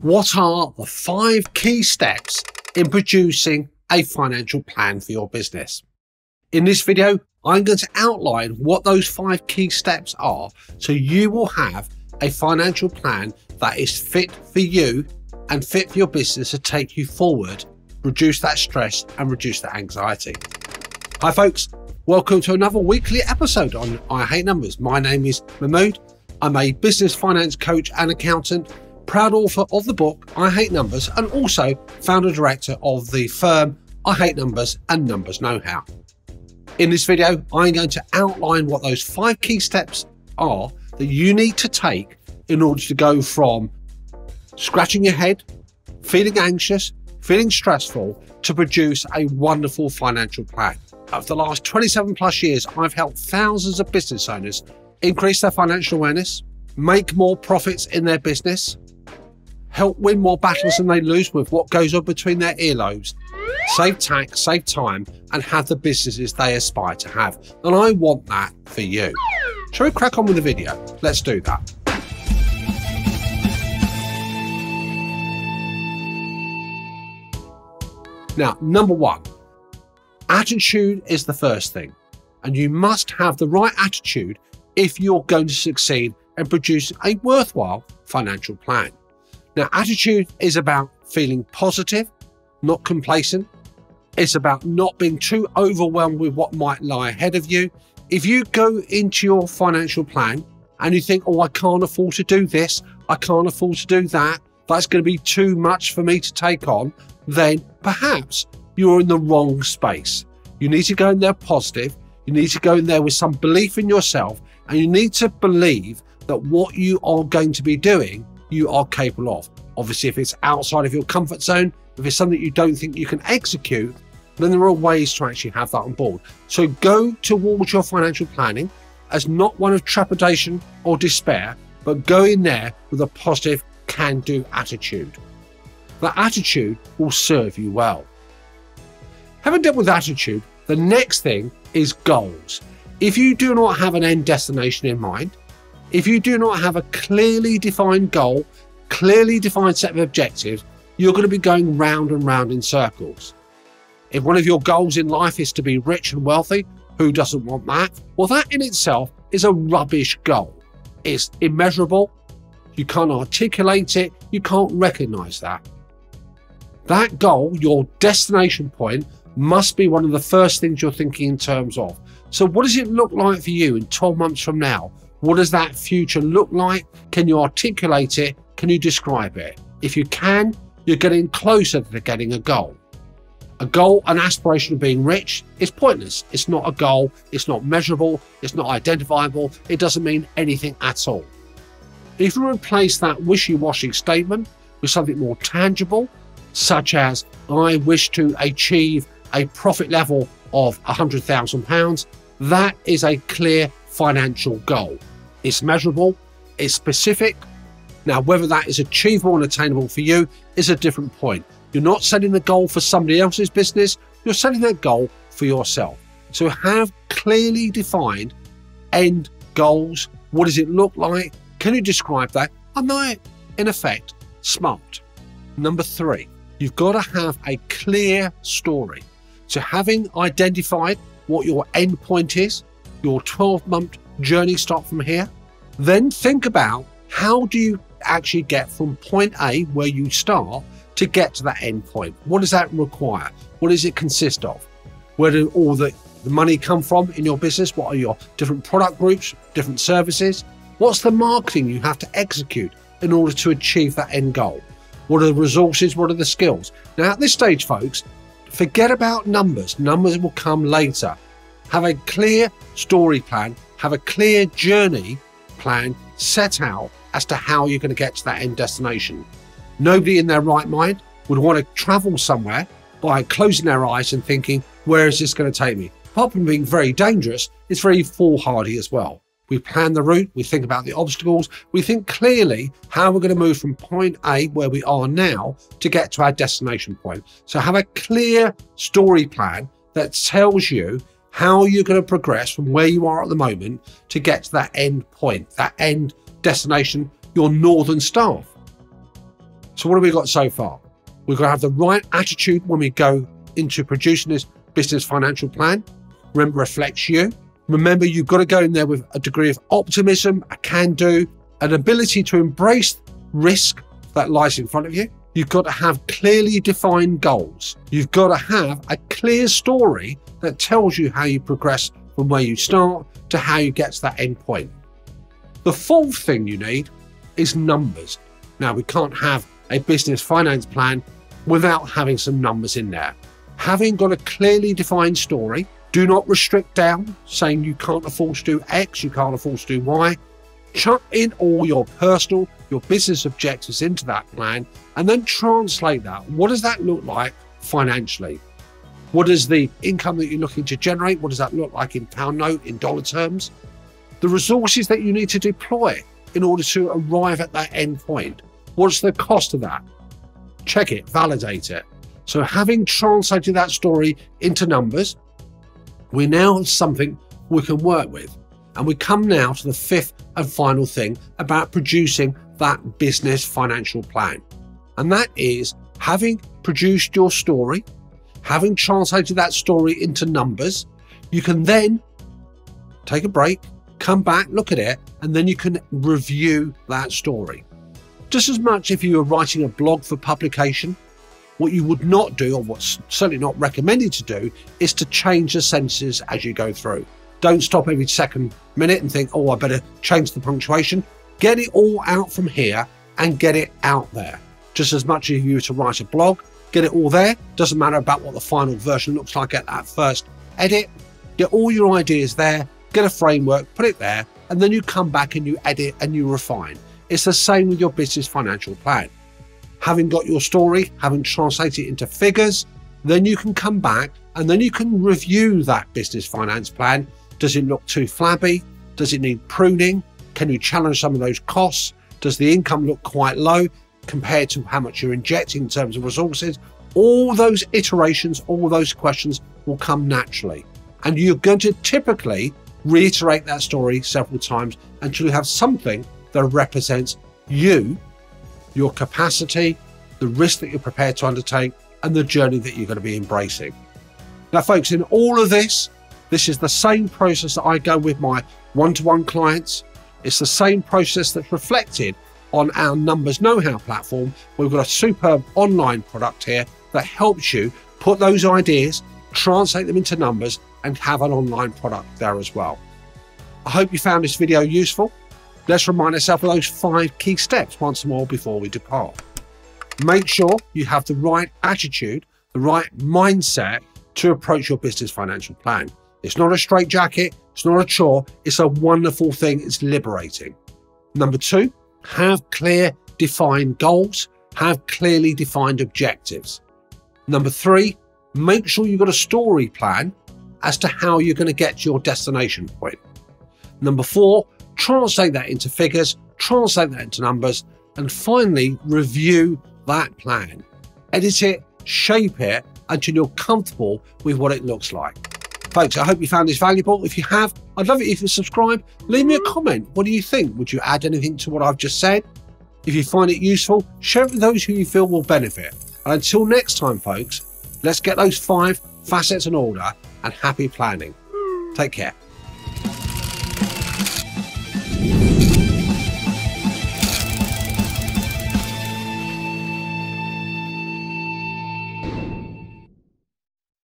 What are the 5 key steps in producing a financial plan for your business? In this video, I'm going to outline what those 5 key steps are so you will have a financial plan that is fit for you and fit for your business to take you forward, reduce that stress and reduce that anxiety. Hi folks, welcome to another weekly episode on I Hate Numbers. My name is Mahmood. I'm a business finance coach and accountant, proud author of the book I Hate Numbers, and also founder director of the firm I Hate Numbers and Numbers Know How. In this video, I'm going to outline what those 5 key steps are that you need to take in order to go from scratching your head, feeling anxious, feeling stressful, to produce a wonderful financial plan. Over the last 27 plus years, I've helped thousands of business owners increase their financial awareness, make more profits in their business, help win more battles than they lose with what goes on between their earlobes, save tax, save time, and have the businesses they aspire to have. And I want that for you. Shall we crack on with the video? Let's do that. Now, number 1, attitude is the first thing. And you must have the right attitude if you're going to succeed and produce a worthwhile financial plan. Now, attitude is about feeling positive, not complacent. It's about not being too overwhelmed with what might lie ahead of you. If you go into your financial plan and you think, oh, I can't afford to do this, I can't afford to do that, that's going to be too much for me to take on, then perhaps you're in the wrong space. You need to go in there positive. You need to go in there with some belief in yourself, and you need to believe that what you are going to be doing, you are capable of. Obviously, if it's outside of your comfort zone, if it's something you don't think you can execute, then there are ways to actually have that on board. So go towards your financial planning as not one of trepidation or despair, but go in there with a positive can-do attitude. That attitude will serve you well. Having dealt with attitude, the next thing is goals. If you do not have an end destination in mind, if you do not have a clearly defined goal, clearly defined set of objectives, you're going to be going round and round in circles. If one of your goals in life is to be rich and wealthy, who doesn't want that? Well, that in itself is a rubbish goal. It's immeasurable. You can't articulate it. You can't recognize that. That goal, your destination point, must be one of the first things you're thinking in terms of. So what does it look like for you in 12 months from now? What does that future look like? Can you articulate it? Can you describe it? If you can, you're getting closer to getting a goal. A goal, an aspiration of being rich is pointless. It's not a goal. It's not measurable. It's not identifiable. It doesn't mean anything at all. If you replace that wishy-washy statement with something more tangible, such as, I wish to achieve a profit level of £100,000, that is a clear financial goal. It's measurable, it's specific. Now, whether that is achievable and attainable for you is a different point. You're not setting the goal for somebody else's business, you're setting that goal for yourself. So have clearly defined end goals. What does it look like? Can you describe that? Am I, in effect, smart? Number 3, you've got to have a clear story. So having identified what your end point is, your 12-month journey start from here, then think about how do you actually get from point A, where you start, to get to that end point. What does that require? What does it consist of? Where do all the money come from in your business? What are your different product groups, different services? What's the marketing you have to execute in order to achieve that end goal? What are the resources? What are the skills? Now, at this stage, folks, forget about numbers. Numbers will come later. Have a clear story plan, have a clear journey plan set out as to how you're going to get to that end destination. Nobody in their right mind would want to travel somewhere by closing their eyes and thinking, where is this going to take me? Apart from being very dangerous, it's very foolhardy as well. We plan the route, we think about the obstacles, we think clearly how we're going to move from point A, where we are now, to get to our destination point. So have a clear story plan that tells you how you're going to progress from where you are at the moment to get to that end point, that end destination, your northern star. So So what have we got so far? We've got to have the right attitude when we go into producing this business financial plan. Remember, reflects you. Remember, you've got to go in there with a degree of optimism, a can-do, an ability to embrace risk that lies in front of you. You've got to have clearly defined goals. You've got to have a clear story that tells you how you progress from where you start to how you get to that end point. The fourth thing you need is numbers. Now, we can't have a business finance plan without having some numbers in there. Having got a clearly defined story, do not restrict down, saying you can't afford to do X, you can't afford to do Y. Chuck in all your personal, your business objectives into that plan, and then translate that. What does that look like financially? What is the income that you're looking to generate? What does that look like in pound note, in dollar terms? The resources that you need to deploy in order to arrive at that end point. What's the cost of that? Check it, validate it. So having translated that story into numbers, we now have something we can work with. And we come now to the fifth and final thing about producing that business financial plan. And that is having produced your story, having translated that story into numbers, you can then take a break, come back, look at it, and then you can review that story. Just as much if you were writing a blog for publication, what you would not do, or what's certainly not recommended to do, is to change the sentences as you go through. Don't stop every second minute and think, oh, I better change the punctuation. Get it all out from here and get it out there. Just as much as you were to write a blog, get it all there. Doesn't matter about what the final version looks like at that first edit. Get all your ideas there, get a framework, put it there, and then you come back and you edit and you refine. It's the same with your business financial plan. Having got your story, having translated it into figures, then you can come back and then you can review that business finance plan. Does it look too flabby? Does it need pruning? Can you challenge some of those costs? Does the income look quite low compared to how much you're injecting in terms of resources? All those iterations, all those questions will come naturally. And you're going to typically reiterate that story several times until you have something that represents you, your capacity, the risk that you're prepared to undertake, and the journey that you're going to be embracing. Now, folks, in all of this is the same process that I go with my one-to-one clients. It's the same process that's reflected on our Numbers Know-How platform. We've got a superb online product here that helps you put those ideas, translate them into numbers, and have an online product there as well. I hope you found this video useful. Let's remind ourselves of those 5 key steps once more before we depart. Make sure you have the right attitude, the right mindset to approach your business financial plan. It's not a straitjacket, it's not a chore, it's a wonderful thing, it's liberating. Number 2, have clear, defined goals, have clearly defined objectives. Number 3, make sure you've got a story plan as to how you're going to get to your destination point. Number 4, translate that into figures, translate that into numbers, and finally, review that plan. Edit it, shape it until you're comfortable with what it looks like. Folks, I hope you found this valuable. If you have, I'd love it if you subscribe. Leave me a comment. What do you think? Would you add anything to what I've just said? If you find it useful, share it with those who you feel will benefit. And until next time, folks, let's get those 5 facets in order and happy planning. Take care.